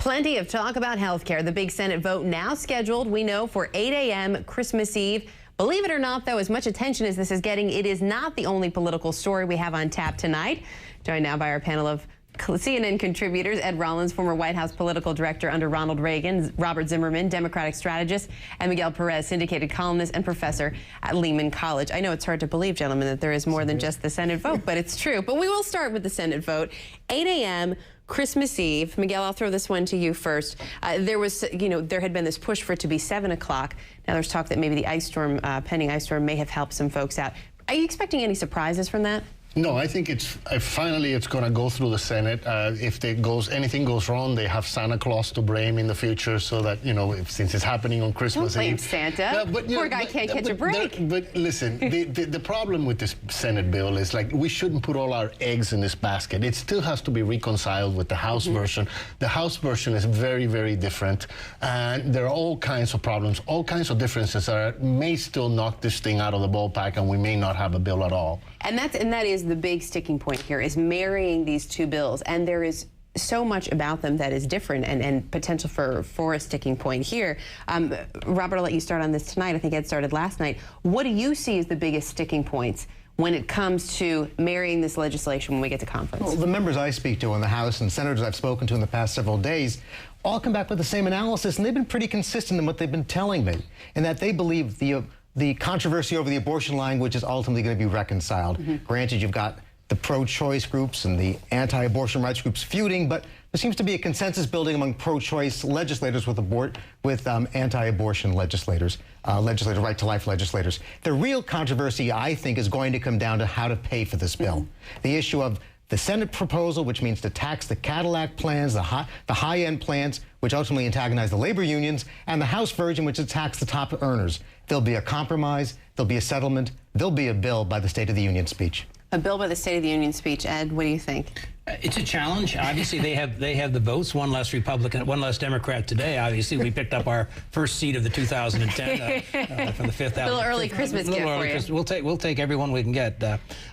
Plenty of talk about health care. The big Senate vote now scheduled, we know, for 8 a.m. Christmas Eve. Believe it or not, though, as much attention as this is getting, it is not the only political story we have on tap tonight. Joined now by our panel of CNN contributors, Ed Rollins, former White House political director under Ronald Reagan, Robert Zimmerman, Democratic strategist, and Miguel Perez, syndicated columnist and professor at Lehman College. I know it's hard to believe, gentlemen, that there is more than just the Senate vote, but it's true. But we will start with the Senate vote. 8 a.m. Christmas Eve. Miguel, I'll throw this one to you first. There had been this push for it to be 7 o'clock. Now there's talk that maybe the ice storm, pending ice storm, may have helped some folks out. Are you expecting any surprises from that? No, I think finally it's going to go through the Senate. If anything goes wrong, they have Santa Claus to blame in the future, so that since it's happening on Christmas Eve. Don't blame Santa. Poor guy can't catch a break. But listen, the problem with this Senate bill is we shouldn't put all our eggs in this basket. It still has to be reconciled with the House version. The House version is very, very different, and there are all kinds of problems, all kinds of differences that may still knock this thing out of the ballpark, and we may not have a bill at all. And that is the big sticking point here, is marrying these two bills. And there is so much about them that is different and potential for a sticking point here. Robert, I'll let you start on this tonight. I think Ed started last night. What do you see as the biggest sticking points when it comes to marrying this legislation when we get to conference? Well, the members I speak to in the House and senators I've spoken to in the past several days all come back with the same analysis, and they've been pretty consistent in what they've been telling me, in that they believe the controversy over the abortion language is ultimately going to be reconciled. Granted, you've got the pro-choice groups and the anti-abortion rights groups feuding, but there seems to be a consensus building among pro-choice legislators with anti-abortion legislators, right to life legislators. The real controversy, I think, is going to come down to how to pay for this bill. The issue of the Senate proposal, which means to tax the Cadillac plans, the high-end plans, which ultimately antagonize the labor unions, and the House version, which attacks the top earners. There'll be a compromise, there'll be a settlement, there'll be a bill by the State of the Union speech. A bill by the State of the Union speech. Ed, what do you think? It's a challenge. Obviously, they have the votes. One less Republican, one less Democrat today. Obviously, we picked up our first seat of the 2010 from the fifth. A little early Christmas gift for you. We'll take everyone we can get.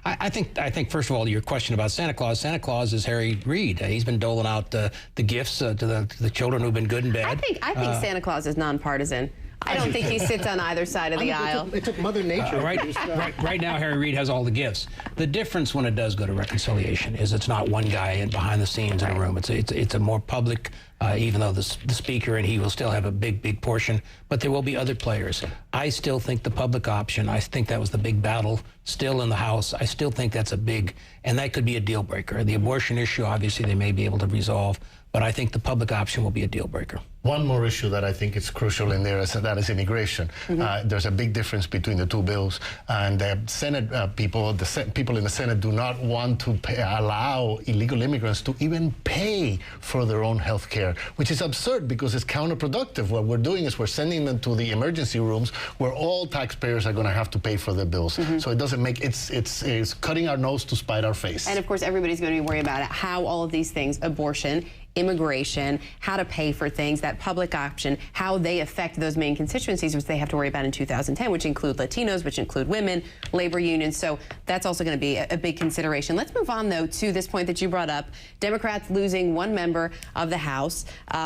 I think first of all, your question about Santa Claus. Santa Claus is Harry Reid. He's been doling out the gifts to the children who've been good and bad. I think Santa Claus is nonpartisan. I don't think he sits on either side of the aisle. It took Mother Nature. Right now, Harry Reid has all the gifts. The difference when it does go to reconciliation is it's not one guy behind the scenes in a room. It's a more public, even though the speaker and he will still have a big portion, but there will be other players. I still think the public option, I think that was the big battle still in the House. I still think that's and that could be a deal breaker. The abortion issue, obviously, they may be able to resolve, but I think the public option will be a deal breaker. One more issue that I think is crucial in there that is immigration. There's a big difference between the two bills, and the Senate people in the Senate do not want to allow illegal immigrants to even pay for their own health care, which is absurd because it's counterproductive. What we're doing is we're sending them to the emergency rooms where all taxpayers are going to have to pay for their bills. So it doesn't make it's cutting our nose to spite our face. And of course, everybody's going to be worried about how all of these things, abortion, immigration, how to pay for things, that public option, how they affect those main constituencies, which they have to worry about in 2010, which include Latinos, which include women, labor unions. So that's also going to be a big consideration. Let's move on, though, to this point that you brought up. Democrats losing one member of the House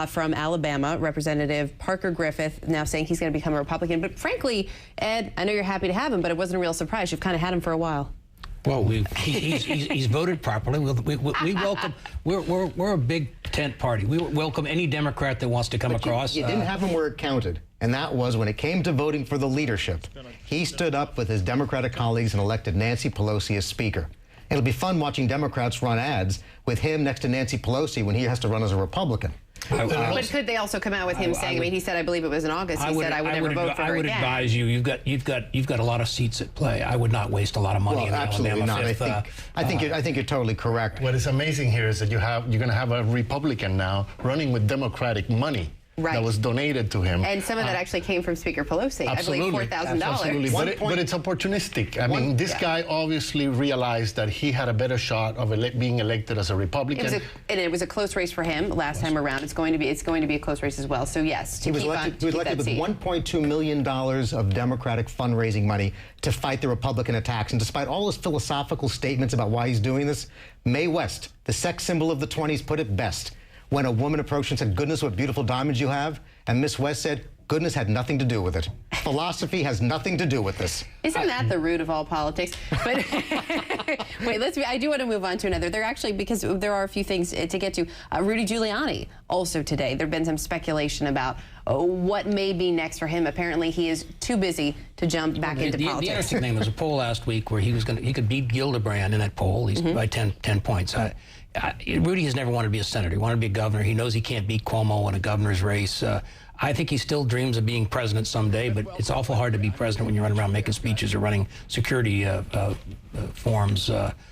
from Alabama, Representative Parker Griffith, now saying he's going to become a Republican. But frankly, Ed, I know you're happy to have him, but it wasn't a real surprise. You've kind of had him for a while. Well, he's voted properly. We welcome. We're a big tent party. We welcome any Democrat that wants to come across. You didn't have him where it counted, and that was when it came to voting for the leadership. He stood up with his Democratic colleagues and elected Nancy Pelosi as Speaker. It'll be fun watching Democrats run ads with him next to Nancy Pelosi when he has to run as a Republican. But could they also come out with him saying? I mean, he said, I believe it was in August. He said, I would never vote for her again. I would advise you. You've got a lot of seats at play. I would not waste a lot of money in the Alabama fifth. I think you're totally correct. What is amazing here is that you're going to have a Republican now running with Democratic money. That was donated to him. And some of that actually came from Speaker Pelosi. Absolutely. I believe $4,000. Absolutely. But it's opportunistic. I mean, this guy obviously realized that he had a better shot of being elected as a Republican. It was a close race for him last time around. It's going to be a close race as well. So yes, he was elected with $1.2 million of Democratic fundraising money to fight the Republican attacks. And despite all his philosophical statements about why he's doing this, Mae West, the sex symbol of the 20s, put it best. when a woman approached and said, "Goodness, what beautiful diamonds you have," and Miss West said, "Goodness had nothing to do with it. Philosophy has nothing to do with this." Isn't that the root of all politics? But wait, I do want to move on to another. They're actually, because there are a few things to get to. Rudy Giuliani also today. There've been some speculation about what may be next for him. Apparently, he is too busy to jump back into politics. The interesting thing was a poll last week where he could beat Gillibrand in that poll. He's by 10 points. Rudy has never wanted to be a senator. He wanted to be a governor. He knows he can't beat Cuomo in a governor's race. I think he still dreams of being president someday, but it's awful hard to be president when you're running around making speeches or running security forms.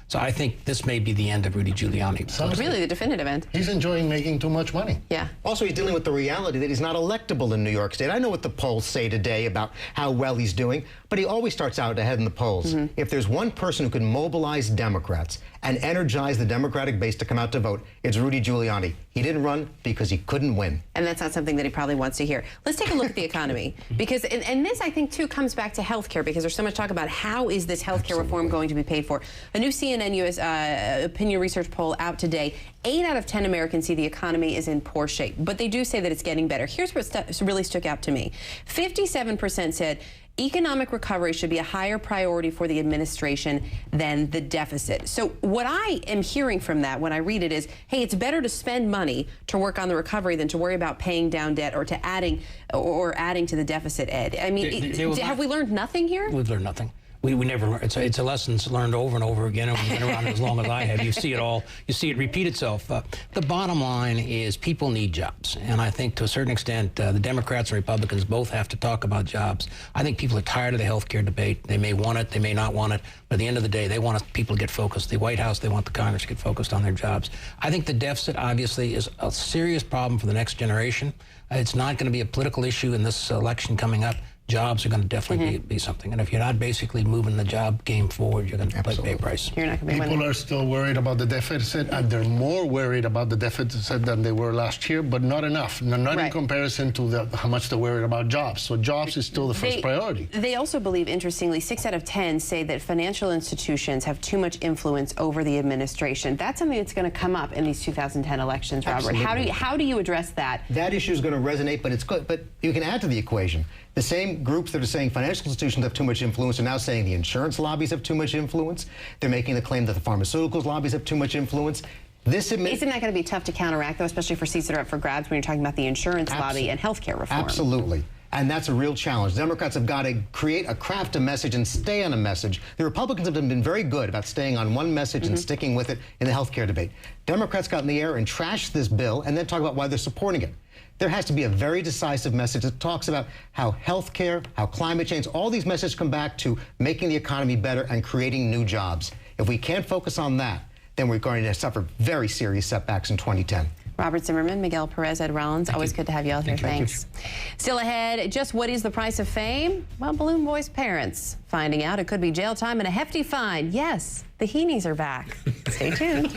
So I think this may be the end of Rudy Giuliani. Really, the definitive end. He's enjoying making too much money. Yeah. Also, he's dealing with the reality that he's not electable in New York State. I know what the polls say today about how well he's doing, but he always starts out ahead in the polls. If there's one person who can mobilize Democrats and energize the Democratic base to come out to vote, it's Rudy Giuliani. He didn't run because he couldn't win. And that's not something that he probably wants to hear. Let's take a look at the economy. Because, and this, I think, too, comes back to health care, because there's so much talk about how is this health care reform going to be paid for. A new CNN US opinion research poll out today. 8 out of 10 Americans see the economy is in poor shape, but they do say that it's getting better. Here's what really stuck out to me. 57% said economic recovery should be a higher priority for the administration than the deficit. So what I am hearing from that when I read it is, hey, it's better to spend money to work on the recovery than to worry about paying down debt or to adding to the deficit, Ed. I mean, have we learned nothing here? We've learned nothing. We never learn. It's a lesson learned over and over again. And we've been around as long as I have. You see it all. You see it repeat itself. The bottom line is people need jobs. And I think to a certain extent, the Democrats and Republicans both have to talk about jobs. I think people are tired of the health care debate. They may want it. They may not want it. But at the end of the day, they want people to get focused. The White House, they want the Congress to get focused on their jobs. I think the deficit, obviously, is a serious problem for the next generation. It's not going to be a political issue in this election coming up. Jobs are going to definitely be something. And if you're not basically moving the job game forward, you're going to pay a price. You're not going to be People are still worried about the deficit, and they're more worried about the deficit than they were last year, but not enough. Not in comparison to how much they're worried about jobs. So jobs is still the first priority. They also believe, interestingly, 6 out of 10 say that financial institutions have too much influence over the administration. That's something that's going to come up in these 2010 elections, Robert. Absolutely. How do you address that? That issue is going to resonate, but it's good. But you can add to the equation. The same groups that are saying financial institutions have too much influence are now saying the insurance lobbies have too much influence. They're making the claim that the pharmaceuticals lobbies have too much influence. Isn't that going to be tough to counteract, though, especially for seats that are up for grabs when you're talking about the insurance lobby and health care reform? Absolutely. And that's a real challenge. Democrats have got to craft a message and stay on a message. The Republicans have been very good about staying on one message and sticking with it in the health care debate. Democrats got in the air and trashed this bill and then talk about why they're supporting it. There has to be a very decisive message that talks about how health care, how climate change, all these messages come back to making the economy better and creating new jobs. If we can't focus on that, then we're going to suffer very serious setbacks in 2010. Robert Zimmerman, Miguel Perez, Ed Rollins, always good to have you out there. Thanks. Still ahead, just what is the price of fame? Well, Balloon Boy's parents finding out it could be jail time and a hefty fine. Yes, the Heenies are back. Stay tuned.